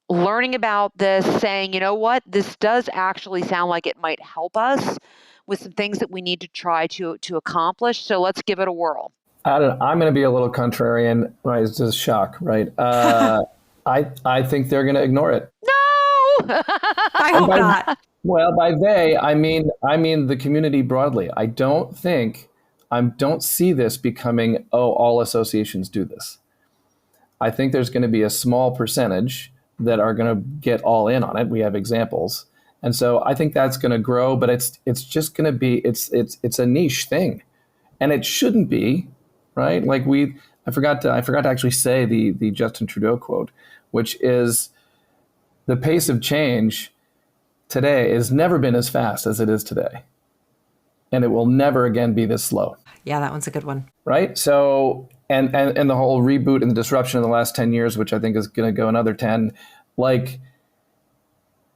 learning about this, saying, you know what, this does actually sound like it might help us with some things that we need to try to accomplish. So let's give it a whirl. I don't know. I'm going to be a little contrarian. Right? It's just shock, right? I think they're going to ignore it. No, I hope not. Well, by they, I mean the community broadly. I don't see this becoming, all associations do this. I think there's going to be a small percentage that are going to get all in on it. We have examples. And so I think that's going to grow, but it's just going to be, it's a niche thing. And it shouldn't be, right? Like I forgot to actually say the Justin Trudeau quote, which is the pace of change today has never been as fast as it is today. And it will never again be this slow. Yeah, that one's a good one. Right? So, and the whole reboot and the disruption in the last 10 years, which I think is going to go another 10, like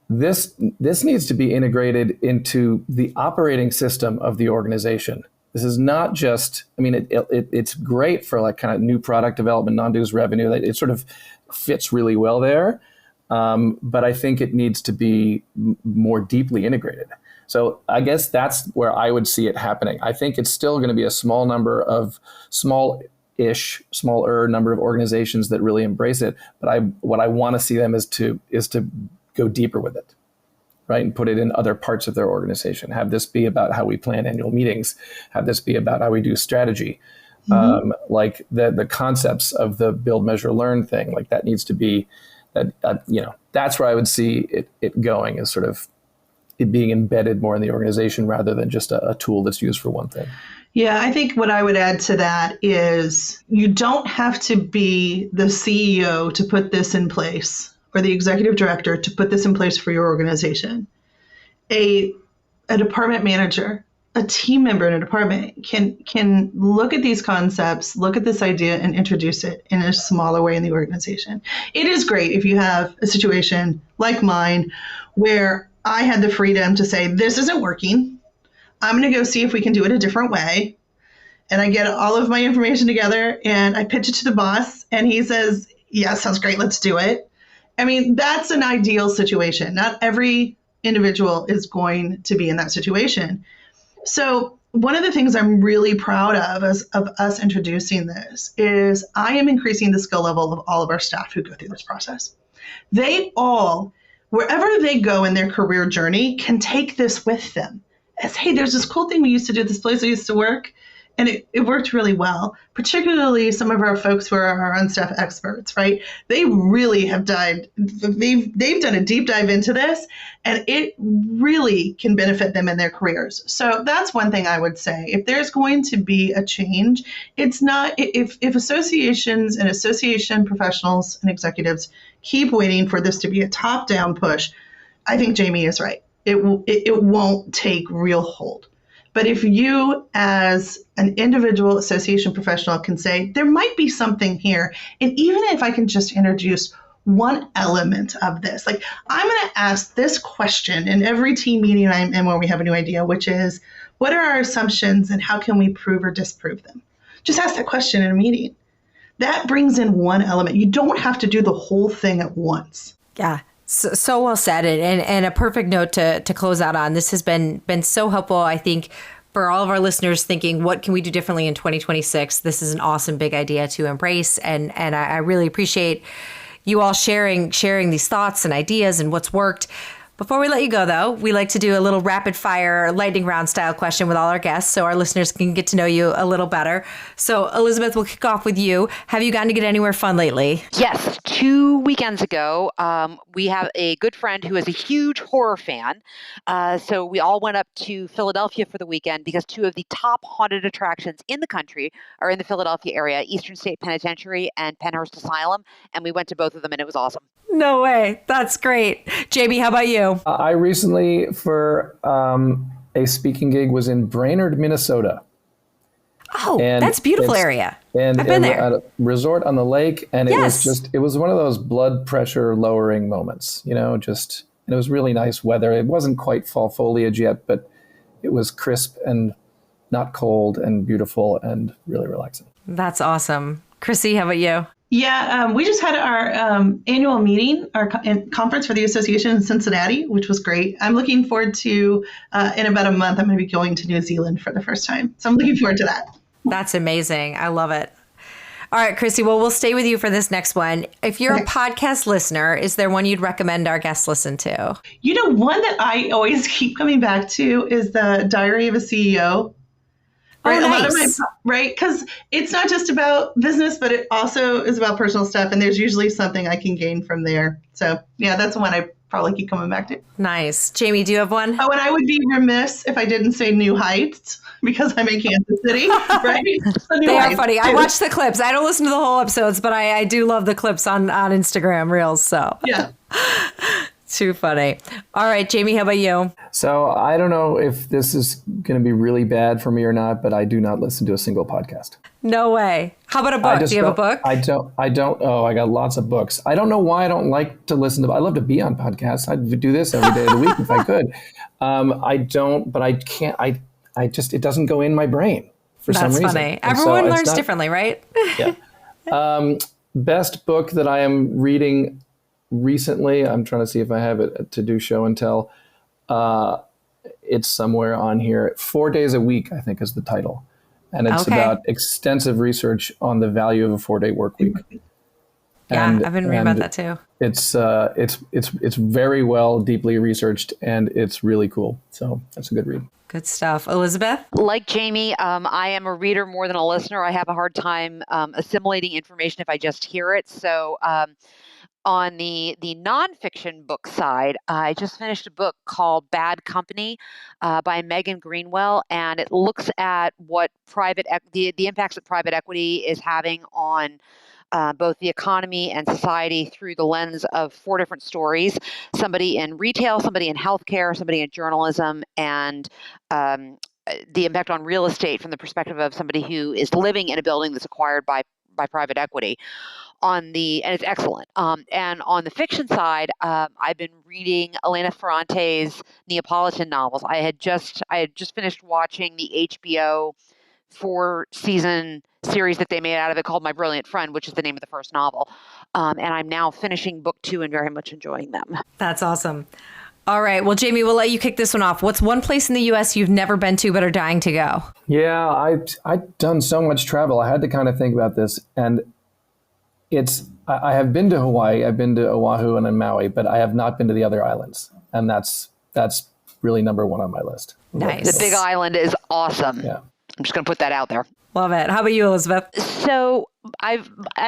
this needs to be integrated into the operating system of the organization. This is not just, I mean, it's great for like kind of new product development, non-dues revenue. It sort of fits really well there. But I think it needs to be more deeply integrated. So I guess that's where I would see it happening. I think it's still going to be a small number of smaller number of organizations that really embrace it. But what I want to see them is to go deeper with it, right? And put it in other parts of their organization. Have this be about how we plan annual meetings. Have this be about how we do strategy. Mm-hmm. Like the concepts of the build, measure, learn thing. Like that needs to be that. That's where I would see it going, is sort of it being embedded more in the organization rather than just a tool that's used for one thing. Yeah, I think what I would add to that is you don't have to be the CEO to put this in place, or the executive director to put this in place for your organization. A department manager, a team member in a department can look at these concepts, look at this idea, and introduce it in a smaller way in the organization. It is great if you have a situation like mine where I had the freedom to say, this isn't working. I'm going to go see if we can do it a different way. And I get all of my information together and I pitch it to the boss and he says, yeah, sounds great. Let's do it. I mean, that's an ideal situation. Not every individual is going to be in that situation. So one of the things I'm really proud of us introducing this is I am increasing the skill level of all of our staff who go through this process. They all, wherever they go in their career journey, can take this with them as, hey, there's this cool thing we used to do at this place I used to work. And it worked really well, particularly some of our folks who are our on-staff experts, right? They really have they've done a deep dive into this, and it really can benefit them in their careers. So that's one thing I would say. If there's going to be a change, it's not, if associations and association professionals and executives keep waiting for this to be a top-down push, I think Jamie is right. It won't take real hold. But if you, as an individual association professional, can say, there might be something here, and even if I can just introduce one element of this, like I'm going to ask this question in every team meeting I'm in when we have a new idea, which is, what are our assumptions and how can we prove or disprove them? Just ask that question in a meeting. That brings in one element. You don't have to do the whole thing at once. Yeah. So well said, and a perfect note to close out on. This has been so helpful, I think, for all of our listeners thinking, what can we do differently in 2026? This is an awesome big idea to embrace, and I really appreciate you all sharing these thoughts and ideas and what's worked. Before we let you go, though, we like to do a little rapid fire lightning round style question with all our guests so our listeners can get to know you a little better. So, Elizabeth, we'll kick off with you. Have you gotten to get anywhere fun lately? Yes. 2 weekends ago, we have a good friend who is a huge horror fan. So we all went up to Philadelphia for the weekend because 2 of the top haunted attractions in the country are in the Philadelphia area, Eastern State Penitentiary and Penhurst Asylum. And we went to both of them and it was awesome. No way. That's great. JB, how about you? I recently, for a speaking gig, was in Brainerd, Minnesota. Oh, that's a beautiful area. And I've been there. At a resort on the lake, and Yes. it was one of those blood pressure lowering moments, and it was really nice weather. It wasn't quite fall foliage yet, but it was crisp and not cold and beautiful and really relaxing. That's awesome. Chrissy, how about you? Yeah, we just had our annual meeting, our conference for the association in Cincinnati, which was great. I'm looking forward to, in about a month, I'm going to be going to New Zealand for the first time. So I'm looking forward to that. That's amazing. I love it. All right, Chrissy, well, we'll stay with you for this next one. If you're a podcast listener, is there one you'd recommend our guests listen to? One that I always keep coming back to is the Diary of a CEO. Right, Oh, nice. Right, because it's not just about business, but it also is about personal stuff, and there's usually something I can gain from there. So, yeah, that's one I probably keep coming back to. Nice. Jamie, do you have one? Oh, and I would be remiss if I didn't say New Heights, because I'm in Kansas City, right? So New They Heights, are funny. too. I watch the clips. I don't listen to the whole episodes, but I do love the clips on Instagram Reels. So Yeah. too funny. All right, Jamie, how about you? So I don't know if this is going to be really bad for me or not, but I do not listen to a single podcast. No way. How about a book? Do you have a book? I don't. Oh, I got lots of books. I don't know why I don't like to listen to. I love to be on podcasts. I'd do this every day of the week if I could. I don't, but I can't. I just, it doesn't go in my brain for some reason. That's funny. And Everyone so it's learns not- differently, right? Yeah. Best book that I am reading recently. I'm trying to see if I have it to do show and tell. It's somewhere on here. 4 Days a Week, I think, is the title. And it's about extensive research on the value of a 4-day work week. Yeah, I've been reading about that too. It's very well, deeply researched, and it's really cool. So that's a good read. Good stuff. Elizabeth? Like Jamie, I am a reader more than a listener. I have a hard time assimilating information if I just hear it. So on the nonfiction book side, I just finished a book called Bad Company by Megan Greenwell, and it looks at what the impacts that private equity is having on both the economy and society through the lens of 4 different stories: somebody in retail, somebody in healthcare, somebody in journalism, and the impact on real estate from the perspective of somebody who is living in a building that's acquired by private equity. And it's excellent. And on the fiction side, I've been reading Elena Ferrante's Neapolitan novels. I had just finished watching the HBO 4-season series that they made out of it called My Brilliant Friend, which is the name of the first novel. And I'm now finishing book 2 and very much enjoying them. That's awesome. All right. Well, Jamie, we'll let you kick this one off. What's one place in the U.S. you've never been to but are dying to go? Yeah, I've done so much travel. I had to kind of think about this. And I have been to Hawaii, I've been to Oahu and Maui, but I have not been to the other islands. And that's really number 1 on my list. Nice. The Big Island is awesome. Yeah. I'm just going to put that out there. Love it. How about you, Elizabeth? So I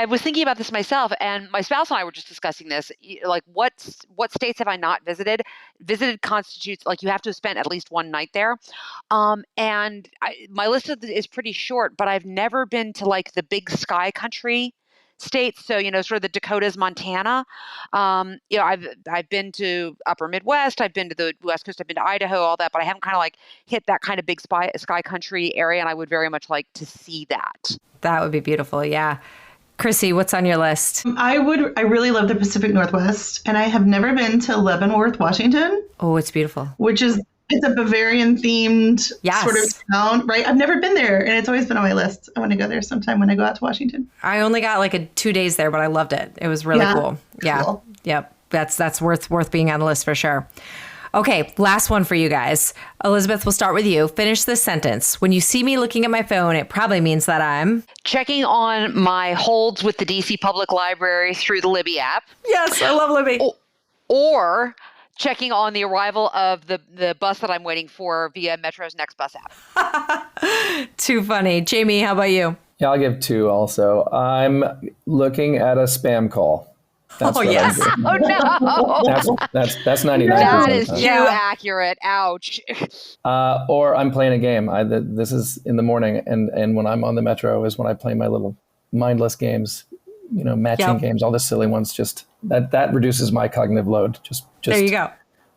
was thinking about this myself, and my spouse and I were just discussing this. Like, what states have I not visited? Visited constitutes, like, you have to have spent at least one night there. My list is pretty short, but I've never been to, like, the big sky country states. So, sort of the Dakotas, Montana. I've been to upper Midwest. I've been to the West Coast. I've been to Idaho, all that, but I haven't kind of like hit that kind of big sky country area. And I would very much like to see that. That would be beautiful. Yeah. Chrissy, what's on your list? I really love the Pacific Northwest, and I have never been to Leavenworth, Washington. Oh, it's beautiful. It's a Bavarian themed sort of town, right? I've never been there, and it's always been on my list. I want to go there sometime when I go out to Washington. I only got like 2 days there, but I loved it. It was really cool. Yeah. Cool. Yep. That's worth being on the list for sure. Okay, last one for you guys. Elizabeth, we'll start with you. Finish this sentence. When you see me looking at my phone, it probably means that I'm checking on my holds with the DC Public Library through the Libby app. Yes, I love Libby. Or checking on the arrival of the bus that I'm waiting for via Metro's Next Bus app. Too funny. Jamie, how about you? Yeah, I'll give 2 also. I'm looking at a spam call. That's yes. Oh, no. That's 99%. That is too accurate. Ouch. Or I'm playing a game. This is in the morning, and when I'm on the Metro is when I play my little mindless games, matching games, all the silly ones. Just that reduces my cognitive load. Just there you go.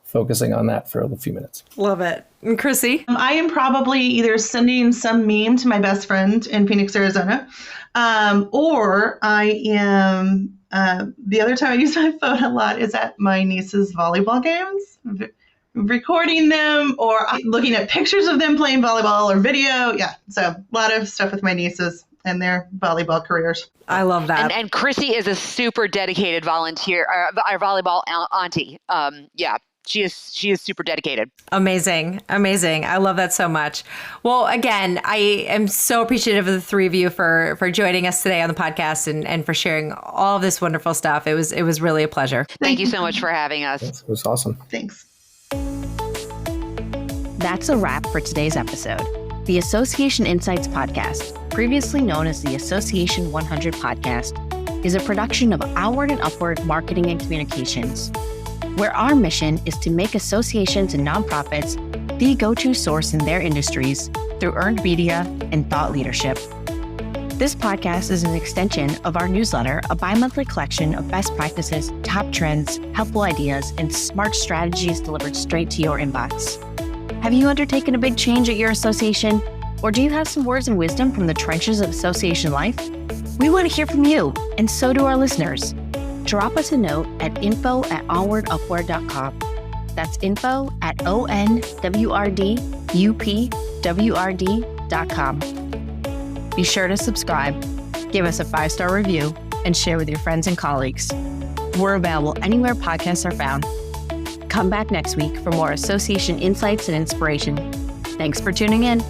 Focusing on that for a few minutes. Love it. And Chrissy? I am probably either sending some meme to my best friend in Phoenix, Arizona, or I am, the other time I use my phone a lot is at my niece's volleyball games, recording them or looking at pictures of them playing volleyball or video. Yeah, so a lot of stuff with my nieces and their volleyball careers. I love that. And Chrissy is a super dedicated volunteer, volleyball auntie. She is super dedicated. Amazing. I love that so much. Well, again, I am so appreciative of the 3 of you for joining us today on the podcast and for sharing all of this wonderful stuff. It was really a pleasure. Thank you so much for having us. It was awesome. Thanks. That's a wrap for today's episode. The Association Insights podcast, previously known as the Association 100 podcast, is a production of Onward and Upward Marketing and Communications, where our mission is to make associations and nonprofits the go-to source in their industries through earned media and thought leadership. This podcast is an extension of our newsletter, a bi-monthly collection of best practices, top trends, helpful ideas, and smart strategies delivered straight to your inbox. Have you undertaken a big change at your association? Or do you have some words and wisdom from the trenches of association life? We want to hear from you, and so do our listeners. Drop us a note at info@onwardupward.com. That's info@onwrdupwrd.com. Be sure to subscribe, give us a 5-star review, and share with your friends and colleagues. We're available anywhere podcasts are found. Come back next week for more association insights and inspiration. Thanks for tuning in.